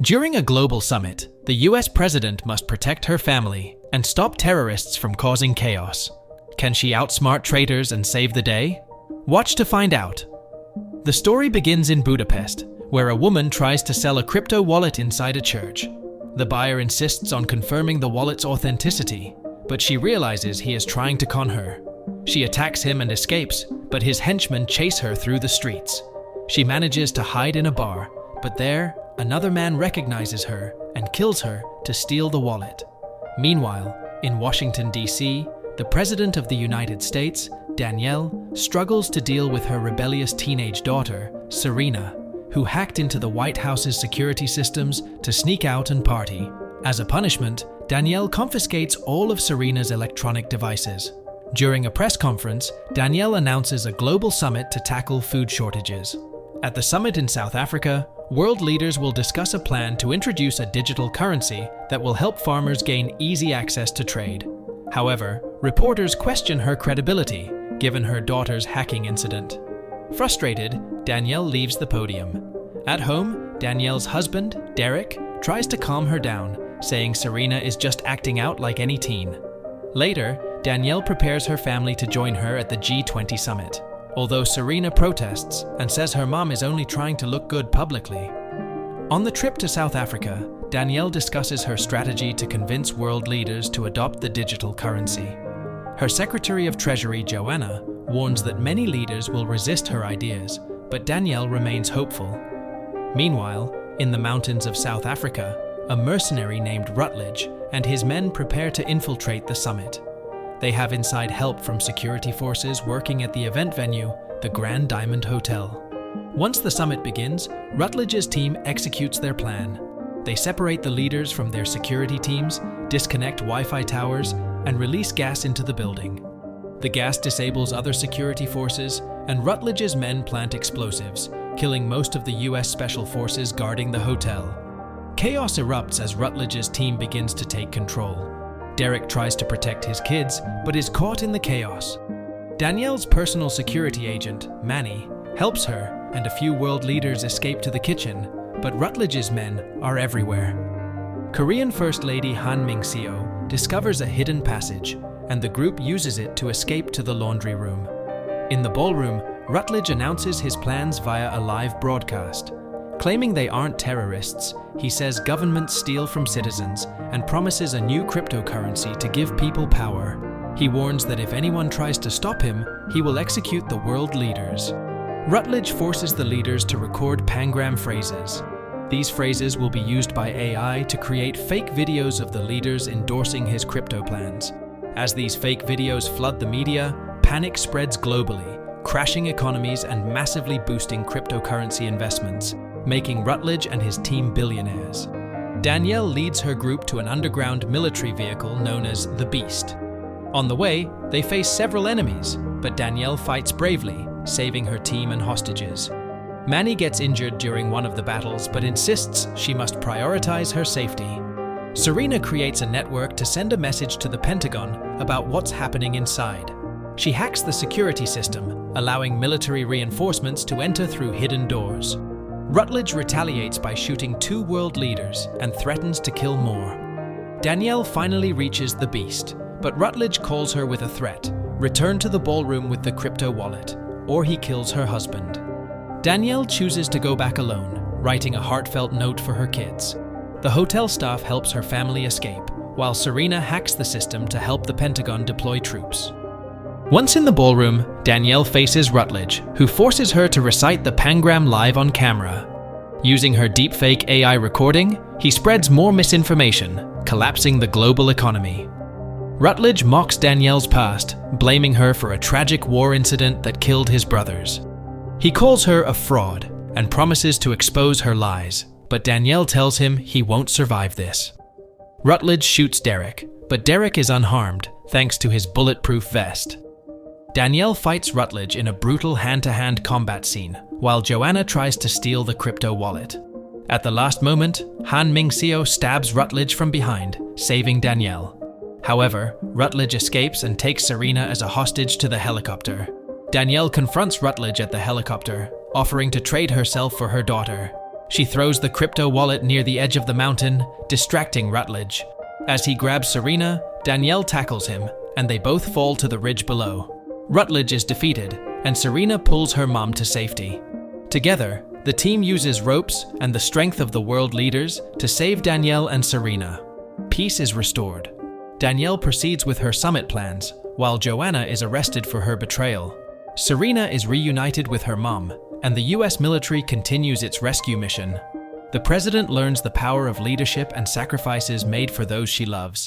During a global summit, the US president must protect her family and stop terrorists from causing chaos. Can she outsmart traitors and save the day? Watch to find out. The story begins in Budapest, where a woman tries to sell a crypto wallet inside a church. The buyer insists on confirming the wallet's authenticity, but she realizes he is trying to con her. She attacks him and escapes, but his henchmen chase her through the streets. She manages to hide in a bar, but there, another man recognizes her and kills her to steal the wallet. Meanwhile, in Washington, D.C., the President of the United States, Danielle, struggles to deal with her rebellious teenage daughter, Serena, who hacked into the White House's security systems to sneak out and party. As a punishment, Danielle confiscates all of Serena's electronic devices. During a press conference, Danielle announces a global summit to tackle food shortages. At the summit in South Africa, world leaders will discuss a plan to introduce a digital currency that will help farmers gain easy access to trade. However, reporters question her credibility, given her daughter's hacking incident. Frustrated, Danielle leaves the podium. At home, Danielle's husband, Derek, tries to calm her down, saying Serena is just acting out like any teen. Later, Danielle prepares her family to join her at the G20 summit, although Serena protests and says her mom is only trying to look good publicly. On the trip to South Africa, Danielle discusses her strategy to convince world leaders to adopt the digital currency. Her Secretary of Treasury, Joanna, warns that many leaders will resist her ideas, but Danielle remains hopeful. Meanwhile, in the mountains of South Africa, a mercenary named Rutledge and his men prepare to infiltrate the summit. They have inside help from security forces working at the event venue, the Grand Diamond Hotel. Once the summit begins, Rutledge's team executes their plan. They separate the leaders from their security teams, disconnect Wi-Fi towers, and release gas into the building. The gas disables other security forces, and Rutledge's men plant explosives, killing most of the US Special Forces guarding the hotel. Chaos erupts as Rutledge's team begins to take control. Derek tries to protect his kids, but is caught in the chaos. Danielle's personal security agent, Manny, helps her, and a few world leaders escape to the kitchen, but Rutledge's men are everywhere. Korean First Lady Han Ming-seo discovers a hidden passage, and the group uses it to escape to the laundry room. In the ballroom, Rutledge announces his plans via a live broadcast. Claiming they aren't terrorists, he says governments steal from citizens and promises a new cryptocurrency to give people power. He warns that if anyone tries to stop him, he will execute the world leaders. Rutledge forces the leaders to record pangram phrases. These phrases will be used by AI to create fake videos of the leaders endorsing his crypto plans. As these fake videos flood the media, panic spreads globally, crashing economies and massively boosting cryptocurrency investments, making Rutledge and his team billionaires. Danielle leads her group to an underground military vehicle known as the Beast. On the way, they face several enemies, but Danielle fights bravely, saving her team and hostages. Manny gets injured during one of the battles, but insists she must prioritize her safety. Serena creates a network to send a message to the Pentagon about what's happening inside. She hacks the security system, allowing military reinforcements to enter through hidden doors. Rutledge retaliates by shooting 2 world leaders and threatens to kill more. Danielle finally reaches the Beast, but Rutledge calls her with a threat: return to the ballroom with the crypto wallet, or he kills her husband. Danielle chooses to go back alone, writing a heartfelt note for her kids. The hotel staff helps her family escape, while Serena hacks the system to help the Pentagon deploy troops. Once in the ballroom, Danielle faces Rutledge, who forces her to recite the pangram live on camera. Using her deepfake AI recording, he spreads more misinformation, collapsing the global economy. Rutledge mocks Danielle's past, blaming her for a tragic war incident that killed his brothers. He calls her a fraud and promises to expose her lies, but Danielle tells him he won't survive this. Rutledge shoots Derek, but Derek is unharmed thanks to his bulletproof vest. Danielle fights Rutledge in a brutal hand-to-hand combat scene, while Joanna tries to steal the crypto wallet. At the last moment, Han Ming-seo stabs Rutledge from behind, saving Danielle. However, Rutledge escapes and takes Serena as a hostage to the helicopter. Danielle confronts Rutledge at the helicopter, offering to trade herself for her daughter. She throws the crypto wallet near the edge of the mountain, distracting Rutledge. As he grabs Serena, Danielle tackles him, and they both fall to the ridge below. Rutledge is defeated, and Serena pulls her mom to safety. Together, the team uses ropes and the strength of the world leaders to save Danielle and Serena. Peace is restored. Danielle proceeds with her summit plans, while Joanna is arrested for her betrayal. Serena is reunited with her mom, and the US military continues its rescue mission. The president learns the power of leadership and sacrifices made for those she loves.